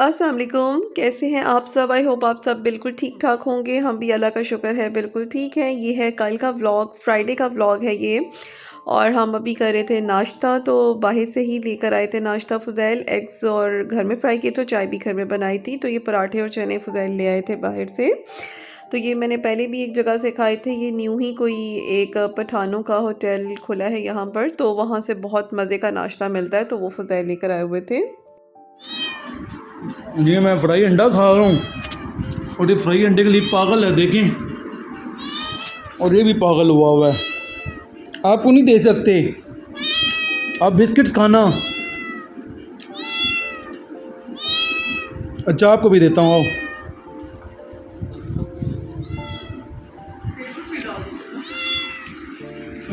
अस्सलाम वालेकुम, कैसे हैं आप सब? आई होप आप सब बिल्कुल ठीक-ठाक होंगे। हम भी अल्लाह का शुक्र है बिल्कुल ठीक हैं। ये है कल का व्लॉग, फ्राइडे का व्लॉग है ये। और हम अभी कर रहे थे नाश्ता, तो बाहर से ही लेकर आए थे नाश्ता फ़ुज़ैल, एग्स और घर में फ्राई किए, तो चाय भी घर में बनाई थी। तो ये पराठे और चने फ़ुज़ैल ले आए थे बाहर से। तो ये मैंने पहले भी एक जगह से खाए थे, ये न्यू ही कोई एक पठानों का होटल खुला है यहाँ पर, तो वहाँ से बहुत मज़े का नाश्ता मिलता है, तो वो फ़ुज़ैल लेकर आए हुए थे। जी मैं फ्राई अंडा खा रहा हूँ और ये फ्राई अंडे के लिए पागल है, देखें। और ये भी पागल हुआ है। आपको नहीं दे सकते, आप बिस्किट्स खाना। अच्छा आपको भी देता हूँ, आओ।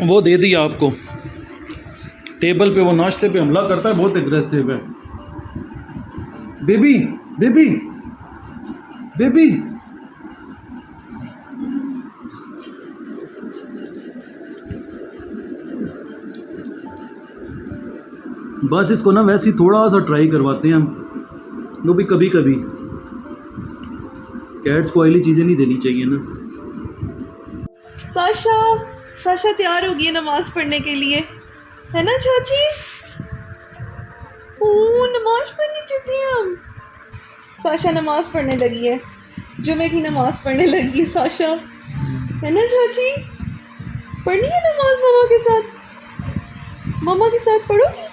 वो दे दिया आपको। टेबल पे वो नाश्ते पे हमला करता है, बहुत एग्रेसिव है। बेबी बेबी बेबी बस इसको ना वैसे ही थोड़ा सा ट्राई करवाते हैं हम, वो भी कभी कभी। कैट्स को ऑयली चीज़ें नहीं देनी चाहिए ना। साशा साशा तैयार होगी है नमाज पढ़ने के लिए, है ना चाची? नमाज पढ़ने चलते हैं हम। साशा नमाज पढ़ने लगी है, जुमे की नमाज पढ़ने लगी है साशा, है ना चाची? पढ़नी है नमाज मामा के साथ, मामा के साथ पढ़ोगी?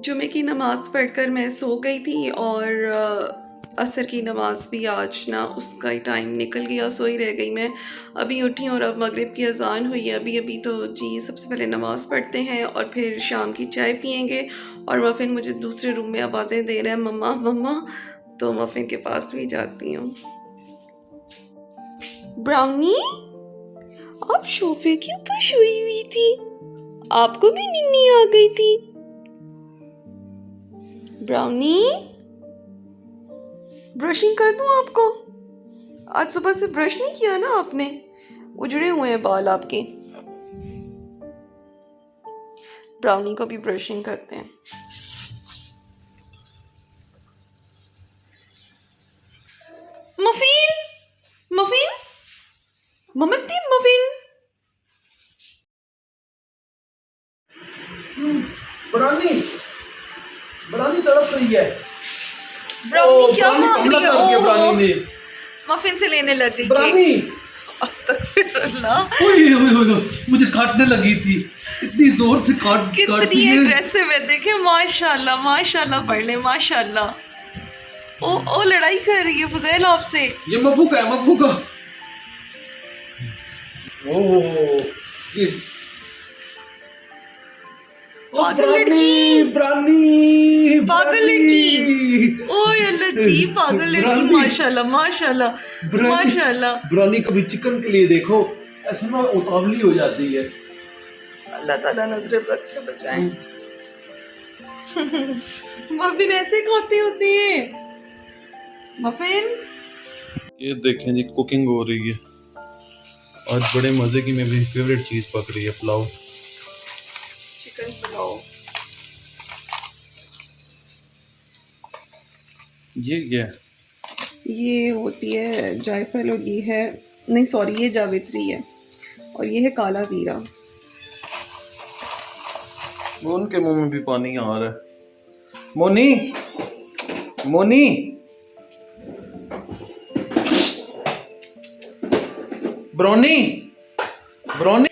जुमे की नमाज़ पढ़कर मैं सो गई थी और असर की नमाज़ भी आज ना उसका ही टाइम निकल गया, सोई रह गई मैं। अभी उठी और अब मगरिब की अज़ान हुई है। अभी तो जी सबसे पहले नमाज़ पढ़ते हैं और फिर शाम की चाय पियेंगे। और मफ़िन मुझे दूसरे रूम में आवाज़ें दे रहा है, मम्मा मम्मा, तो मफ़िन के पास भी जाती हूँ। ब्राउनी, आप सोफे के ऊपर सोई हुई थी, आपको भी नींद आ गई थी? ब्राउनी, ब्रशिंग कर दूं आपको? आज सुबह से ब्रश नहीं किया ना आपने, उजड़े हुए हैं बाल आपके। ब्राउनी को भी ब्रशिंग करते हैं। मफिन मफिन ममती मफिन, ब्राउनी ब्राउनी तड़प रही है। ब्राउनी क्या मांग रही है? ब्राउनी ने मफिन से लेने लग गई ब्राउनी। अस्तगफिरुल्लाह, मुझे काटने लगी थी, इतनी जोर से काटती कितनी है। एग्रेसिव है, देखे माशाल्लाह माशाल्लाह, पढ़ ले माशाल्लाह। ओ लड़ाई कर रही है फुदैल आपसे। ये मफू का है, मफू का। ये पागल लड़की, ब्रानी पागल लड़की, ओए अल्लाह जी, पागल लड़की, माशाल्लाह माशाल्लाह माशाल्लाह। ब्रानी कभी चिकन के लिए देखो ऐसे ना उतावली हो जाती है। अल्लाह ताला नजरे बद से बचाए। मफिन ऐसे खाते होते हैं मफिन। ये देखें जी, कुकिंग हो रही है आज, बड़े मजे की मेरी फेवरेट चीज पक रही है, पुलाव, चिकन पुलाव। ये क्या है? ये होती है जायफल और ये है, नहीं सॉरी, ये जावित्री है और ये है काला ज़ीरा। उनके मुंह में भी पानी आ रहा है। मोनी, मोनी, ब्रोनी, ब्रोनी।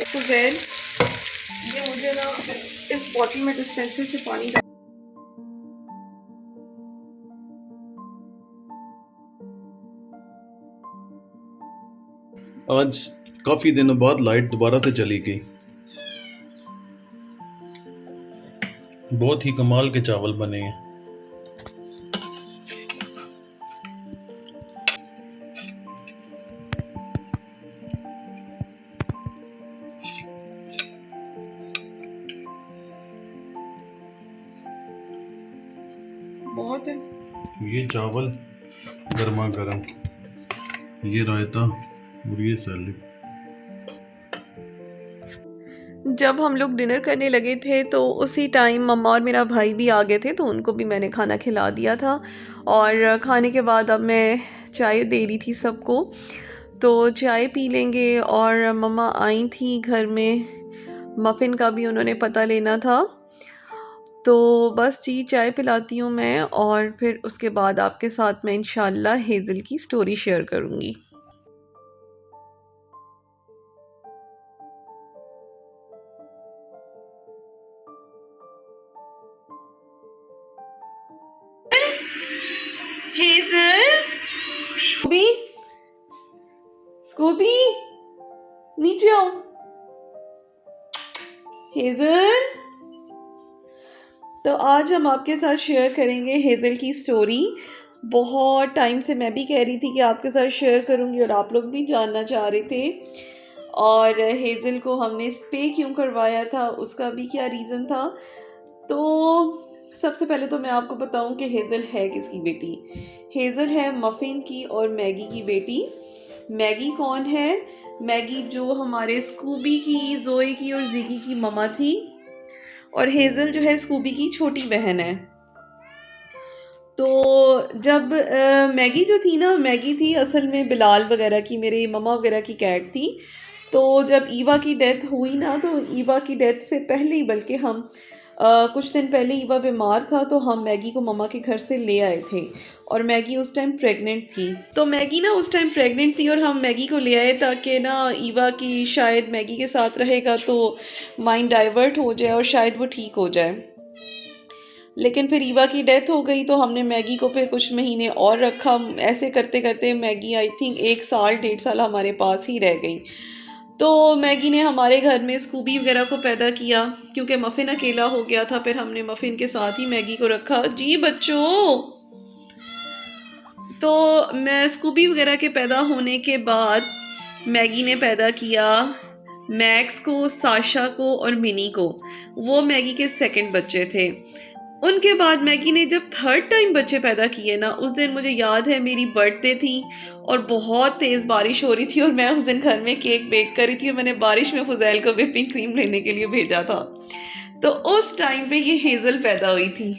तो जैन, ये मुझे ना इस बॉटल में डिस्पेंसर से पानी डाल। आज काफी दिनों बाद लाइट दोबारा से चली गई। बहुत ही कमाल के चावल बने हैं। बहुत है। ये चावल गर्मा गर्म, ये रायता और ये सैलेड। जब हम लोग डिनर करने लगे थे तो उसी टाइम मम्मा और मेरा भाई भी आ गए थे, तो उनको भी मैंने खाना खिला दिया था। और खाने के बाद अब मैं चाय दे रही थी सबको, तो चाय पी लेंगे। और मम्मा आई थी घर में, मफ़िन का भी उन्होंने पता लेना था। तो बस जी चाय पिलाती हूँ मैं, और फिर उसके बाद आपके साथ मैं इंशाल्लाह हेज़ल की स्टोरी शेयर करूँगी। हेज़ल, स्कूबी, स्कूबी, नीचे आओ। हेज़ल, तो आज हम आपके साथ शेयर करेंगे हेज़ल की स्टोरी। बहुत टाइम से मैं भी कह रही थी कि आपके साथ शेयर करूंगी, और आप लोग भी जानना चाह रहे थे। और हेज़ल को हमने स्पे क्यों करवाया था, उसका भी क्या रीज़न था। तो सबसे पहले तो मैं आपको बताऊं कि हेज़ल है किसकी बेटी। हेज़ल है मफ़िन की और मैगी की बेटी। मैगी कौन है? मैगी जो हमारे स्कूबी की, ज़ोए की और ज़िगी की ममा थी। और हेज़ल जो है स्कूबी की छोटी बहन है। तो जब मैगी जो थी ना, मैगी थी असल में बिलाल वगैरह की, मेरे ममा वगैरह की कैट थी। तो जब ईवा की डेथ हुई ना, तो ईवा की डेथ से पहले ही, बल्कि हम कुछ दिन पहले ईवा बीमार था, तो हम मैगी को ममा के घर से ले आए थे। और मैगी उस टाइम प्रेग्नेंट थी। तो मैगी ना उस टाइम प्रेग्नेंट थी, और हम मैगी को ले आए ताकि ना ईवा की शायद मैगी के साथ रहेगा तो माइंड डाइवर्ट हो जाए और शायद वो ठीक हो जाए। लेकिन फिर ईवा की डेथ हो गई, तो हमने मैगी को फिर कुछ महीने और रखा। ऐसे करते करते मैगी आई थिंक 1 साल 1.5 साल हमारे पास ही रह गई। तो मैगी ने हमारे घर में स्कूबी वगैरह को पैदा किया, क्योंकि मफ़िन अकेला हो गया था। फिर हमने मफ़िन के साथ ही मैगी को रखा। जी बच्चों, तो मैं स्कूबी वगैरह के पैदा होने के बाद मैगी ने पैदा किया मैक्स को, साशा को और मिनी को। वो मैगी के सेकंड बच्चे थे। उनके बाद मैगी ने जब थर्ड टाइम बच्चे पैदा किए ना, उस दिन मुझे याद है मेरी बर्थडे थी और बहुत तेज़ बारिश हो रही थी, और मैं उस दिन घर में केक बेक कर रही थी, और मैंने बारिश में फुज़ैल को व्हिपिंग क्रीम लेने के लिए भेजा था। तो उस टाइम पे ये हेज़ल पैदा हुई थी।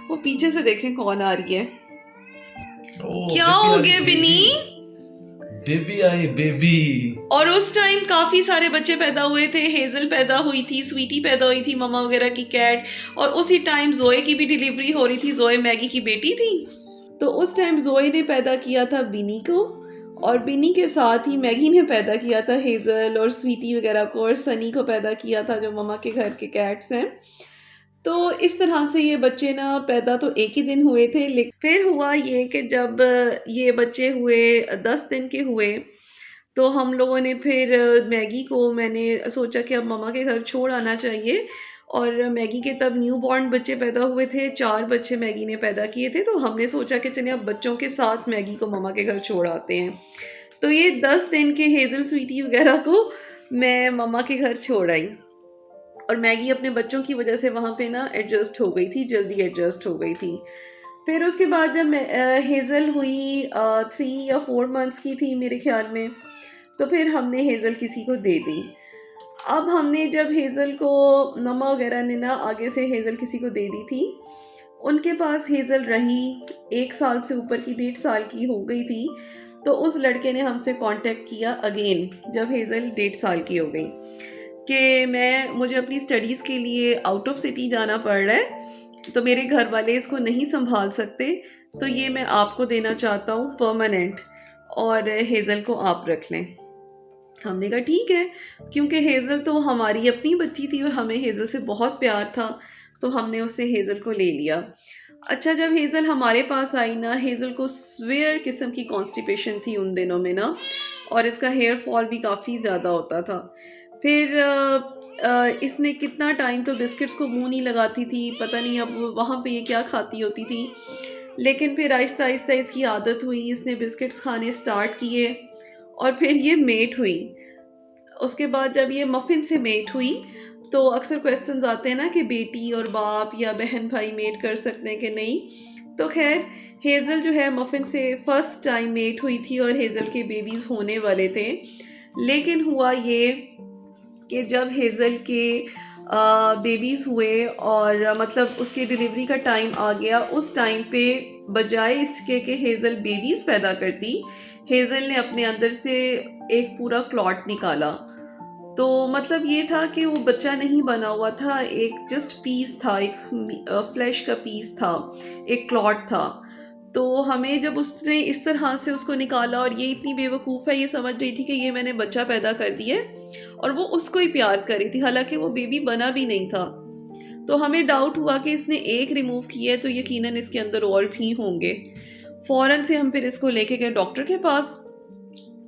वो पीछे से देखें कौन आ रही है। क्या हो गया बिनी? Baby I baby. और उस टाइम काफ़ी सारे बच्चे पैदा हुए थे। हेज़ल पैदा हुई थी, स्वीटी पैदा हुई थी, ममा वगैरह की कैट। और उसी टाइम ज़ोए की भी डिलीवरी हो रही थी। ज़ोए मैगी की बेटी थी। तो उस टाइम ज़ोए ने पैदा किया था बिनी को, और बिनी के साथ ही मैगी ने पैदा किया था हेज़ल और स्वीटी वगैरह को, और सनी को पैदा किया था, जो ममा के घर के कैट्स हैं। तो इस तरह से ये बच्चे ना पैदा तो एक ही दिन हुए थे, लेकिन फिर हुआ ये कि जब ये बच्चे हुए 10 दिन के हुए, तो हम लोगों ने फिर मैगी को, मैंने सोचा कि अब ममा के घर छोड़ आना चाहिए। और मैगी के तब न्यू बॉर्न बच्चे पैदा हुए थे, 4 बच्चे मैगी ने पैदा किए थे। तो हमने सोचा कि चलिए अब बच्चों के साथ मैगी को ममा के घर छोड़ आते हैं। तो ये 10 दिन के हेज़ल, स्वीटी वगैरह को मैं ममा के घर छोड़ आई। और मैगी अपने बच्चों की वजह से वहाँ पे ना एडजस्ट हो गई थी, जल्दी एडजस्ट हो गई थी। फिर उसके बाद जब हेज़ल हुई 3 या 4 मंथ्स की थी मेरे ख्याल में, तो फिर हमने हेज़ल किसी को दे दी। अब हमने जब हेज़ल को, मम्मा वगैरह ने ना आगे से हेज़ल किसी को दे दी थी। उनके पास हेज़ल रही 1 साल से ऊपर की, 1.5 साल की हो गई थी। तो उस लड़के ने हमसे कांटेक्ट किया अगेन जब हेज़ल 1.5 साल की हो गई। कि मुझे अपनी स्टडीज़ के लिए आउट ऑफ सिटी जाना पड़ रहा है, तो मेरे घर वाले इसको नहीं संभाल सकते, तो ये मैं आपको देना चाहता हूँ परमानेंट, और हेज़ल को आप रख लें। हमने कहा ठीक है, क्योंकि हेज़ल तो हमारी अपनी बच्ची थी और हमें हेज़ल से बहुत प्यार था, तो हमने उससे हेज़ल को ले लिया। अच्छा, जब हेज़ल हमारे पास आई ना, हेज़ल को सीवियर किस्म की कॉन्स्टिपेशन थी उन दिनों में ना, और इसका हेयर फॉल भी काफ़ी ज़्यादा होता था। फिर इसने कितना टाइम तो बिस्किट्स को मुँह नहीं लगाती थी, पता नहीं अब वहाँ पे ये क्या खाती होती थी। लेकिन फिर आहिस्ता आहिस्ता इसकी आदत हुई, इसने बिस्किट्स खाने स्टार्ट किए, और फिर ये मेट हुई। उसके बाद जब ये मफ़िन से मेट हुई, तो अक्सर क्वेश्चंस आते हैं ना कि बेटी और बाप या बहन भाई मेट कर सकते हैं कि नहीं। तो खैर, हेज़ल जो है मफ़िन से फ़र्स्ट टाइम मेट हुई थी और हेज़ल के बेबीज़ होने वाले थे। लेकिन हुआ ये कि जब हेज़ल के बेबीज़ हुए और मतलब उसके डिलीवरी का टाइम आ गया, उस टाइम पे बजाय इसके कि हेज़ल बेबीज़ पैदा करती, हेज़ल ने अपने अंदर से एक पूरा क्लॉट निकाला। तो मतलब ये था कि वो बच्चा नहीं बना हुआ था, एक जस्ट पीस था, एक फ्लैश का पीस था, एक क्लॉट था। तो हमें जब उसने इस तरह से उसको निकाला, और ये इतनी बेवकूफ़ है, ये समझ रही थी कि ये मैंने बच्चा पैदा कर दिया है, और वो उसको ही प्यार कर रही थी, हालांकि वो बेबी बना भी नहीं था। तो हमें डाउट हुआ कि इसने एक रिमूव किया है, तो यकीनन इसके अंदर और भी होंगे। फ़ौरन से हम फिर इसको लेके गए डॉक्टर के पास,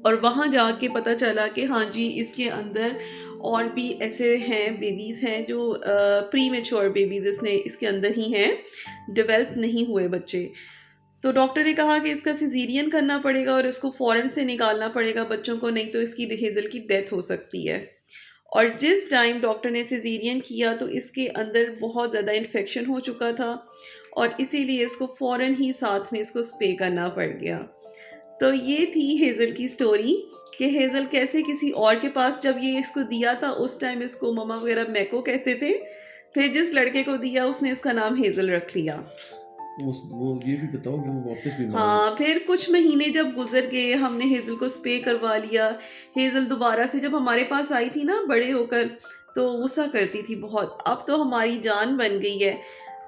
और वहाँ जाके पता चला कि हाँ जी, इसके अंदर और भी ऐसे हैं, बेबीज़ हैं जो प्री मेच्योर बेबीज़ इसके अंदर ही हैं, डेवलप नहीं हुए बच्चे। तो डॉक्टर ने कहा कि इसका सिजेरियन करना पड़ेगा और इसको फ़ौरन से निकालना पड़ेगा बच्चों को, नहीं तो इसकी हेज़ल की डेथ हो सकती है। और जिस टाइम डॉक्टर ने सिजेरियन किया, तो इसके अंदर बहुत ज़्यादा इन्फेक्शन हो चुका था, और इसीलिए इसको फ़ौरन ही साथ में इसको स्प्रे करना पड़ गया। तो ये थी हेज़ल की स्टोरी कि हेज़ल कैसे किसी और के पास जब ये इसको दिया था, उस टाइम इसको ममा वगैरह मैको कहते थे। फिर जिस लड़के को दिया, उसने इसका नाम हेज़ल रख लिया। वो ये भी बताओ कि वो वापस बीमार हुई। हाँ, फिर कुछ महीने जब गुजर गए, हमने हेज़ल को स्प्रे करवा लिया। हेज़ल दोबारा से जब हमारे पास आई थी ना बड़े होकर, तो गुस्सा करती थी बहुत। अब तो हमारी जान बन गई है।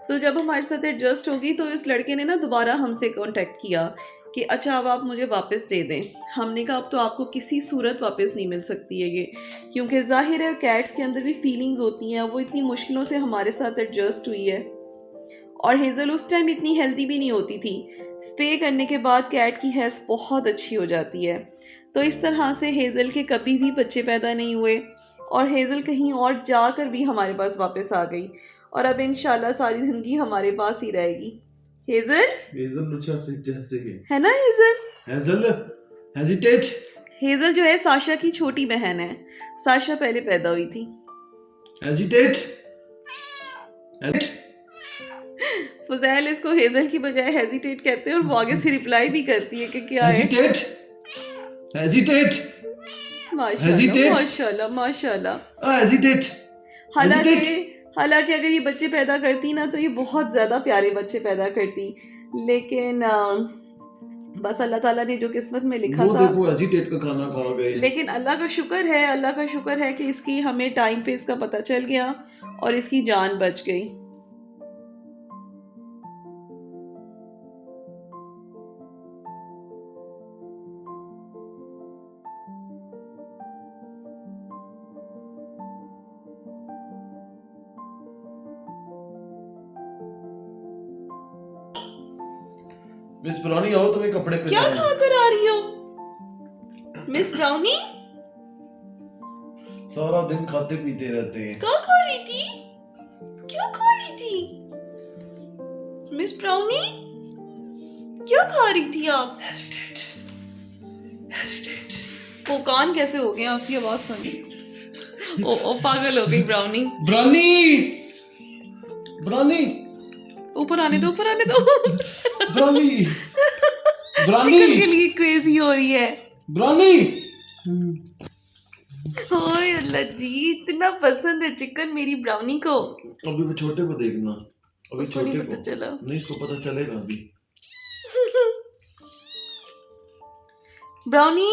तो जब हमारे साथ एडजस्ट हो गई, तो इस लड़के ने ना दोबारा हमसे कांटेक्ट किया कि अच्छा, अब आप मुझे वापस दे दें। हमने कहा अब तो आपको किसी सूरत वापस नहीं मिल सकती है ये, क्योंकि ज़ाहिर है कैट्स के अंदर भी फीलिंग्स होती हैं। वो इतनी मुश्किलों से हमारे साथ एडजस्ट हुई है, और हेज़ल उस टाइम इतनी हेल्दी भी नहीं होती थी। स्प्रे करने के बाद कैट की हेल्थ बहुत अच्छी हो जाती है। तो इस तरह से हेज़ल के कभी भी बच्चे पैदा नहीं हुए, और हेज़ल कहीं और जाकर भी हमारे पास वापस आ गई, और अब इंशाल्लाह सारी ज़िंदगी हमारे पास ही रहेगी। हेज़ल हेजल रुचा से जैसे है ना, हेज़ल हेजल हेजिटेट हेज़ल जो है साशा की छोटी बहन है। साशा पहले पैदा हुई थी। हेजिटेट फुज़ैल इसको हेज़ल की बजाय हेजिटेट कहते हैं, और वो आगे से रिप्लाई भी करती है कि क्या है। हेजिटेट हेजिटेट माशाल्लाह Hesitate? माशाल्लाह माशाल्लाह। हेजिटेट हालांकि अगर ये बच्चे पैदा करती ना, तो ये बहुत ज़्यादा प्यारे बच्चे पैदा करती, लेकिन बस अल्लाह ताला ने जो किस्मत में लिखा वो था। देखो हेजिटेट का खाना खा गए। लेकिन अल्लाह का शुक्र है कि इसकी हमें टाइम पे इसका पता चल गया और इसकी जान बच गई। मिस पुरानी आओ, तुम्हें कपड़े क्या पहनाएं। खा कर आ रही हो मिस ब्राउनी? सारा दिन खाते पीते रहते हैं। क्या खा रही थी? क्या खा रही थी मिस ब्राउनी? क्या खा रही थी आप? हेजिटेट। ओ, कान कैसे हो गए आपकी आवाज सुन के? ओ पागल हो गई ब्राउनी। ब्रानी ऊपर आने दो ब्रानी चिकन के लिए क्रेजी हो रही है। ब्रानी ओए अल्लाह जी, इतना पसंद है चिकन मेरी ब्राउनी को। अभी वो छोटे को देखना, अभी उसको नहीं छोटे पता को चला। नहीं, इसको पता चलेगा अभी। ब्राउनी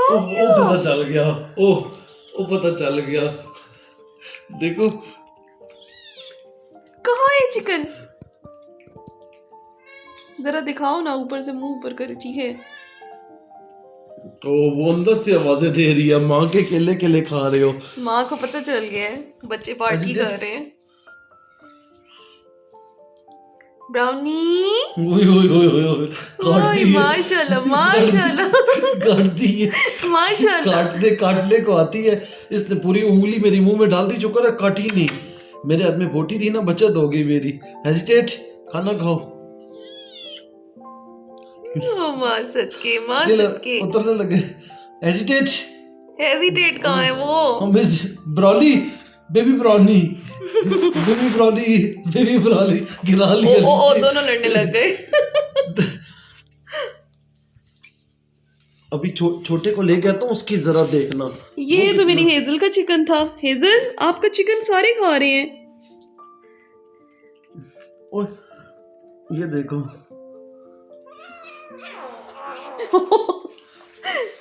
कहाँ ओह गया? पता चल गया। ओह पता चल गया। देखो कहाँ है चिकन? जरा दिखाओ ना, ऊपर से मुंह ऊपर कर चीखे। वो अंदर से आवाजें दे रही है, माँ के केले केले खा रहे हो। माँ को पता चल गया है, बच्चे पार्टी Hesitate? कर रहे हैं। ब्राउनी, ओए ओए ओए ओए ओए, काट ओए दी है। माशाल्लाह माशाल्लाह काट दी है। माशाल्लाह। काटने को आती है। इसने पूरी उंगली मेरी मुंह में डाल दी, शुक्र है काटी नहीं। मेरे हाथ में बोटी थी ना, बचत हो गई मेरी। हेजिटेट, खाना खाओ। ओ माँ सदके, माँ ये लो, सदके। उतरने लगे। हेजिटेट। हेजिटेट कहाँ है वो? हम miss brownie, baby brownie, baby brownie, baby brownie गिरा ओ लिया। ओ ओ दोनों लड़ने लग गए। अभी छोटे को ले गया तो उसकी जरा देखना। ये तो मेरी हेजल का चिकन था। हेजल, आपका चिकन सारे खा रहे हैं। ओए, ये देखो।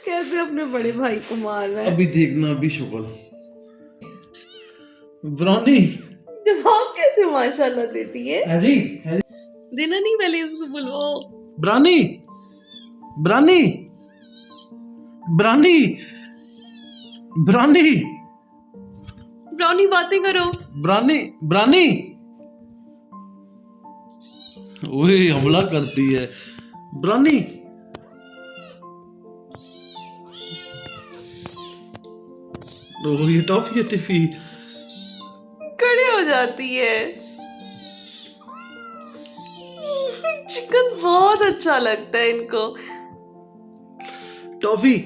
कैसे अपने बड़े भाई को मार रहा है। अभी देखना, अभी शुक्र। ब्राउनी जवाब कैसे माशाल्लाह देती है। है जी, देना नहीं, पहले उसको बुलवाओ। Brownie, brownie, brownie, brownie, brownie बातें करो। Brownie, brownie. ओए हमला करती है ब्राउनी। ओह ये टॉफी है टिफी। खड़े हो जाती है। चिकन बहुत अच्छा लगता है इनको। टॉफी,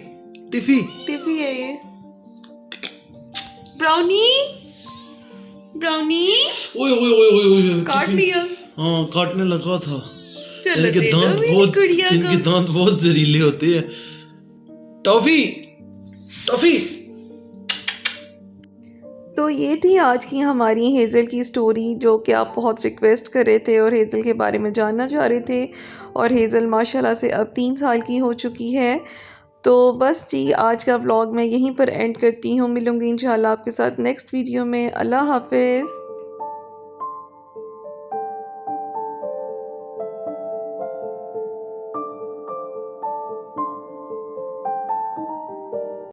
टिफी। टिफी है ये। ब्राउनी, ब्राउनी ओए ओए ओए ओए ओए काट टिफी। लिया। हाँ काटने लगा था। चलो इनके दे दो दांत मेरी बहुत, गुड़िया इनके को। दांत बहुत जहरीले होते हैं। Toffee, toffee. तो ये थी आज की हमारी हेज़ल की स्टोरी, जो कि आप बहुत रिक्वेस्ट कर रहे थे और हेज़ल के बारे में जानना चाह रहे थे। और हेज़ल माशाल्लाह से अब 3 साल की हो चुकी है। तो बस जी, आज का व्लॉग मैं यहीं पर एंड करती हूँ। मिलूँगी इंशाल्लाह आपके साथ नेक्स्ट वीडियो में। अल्लाह हाफ़िज़।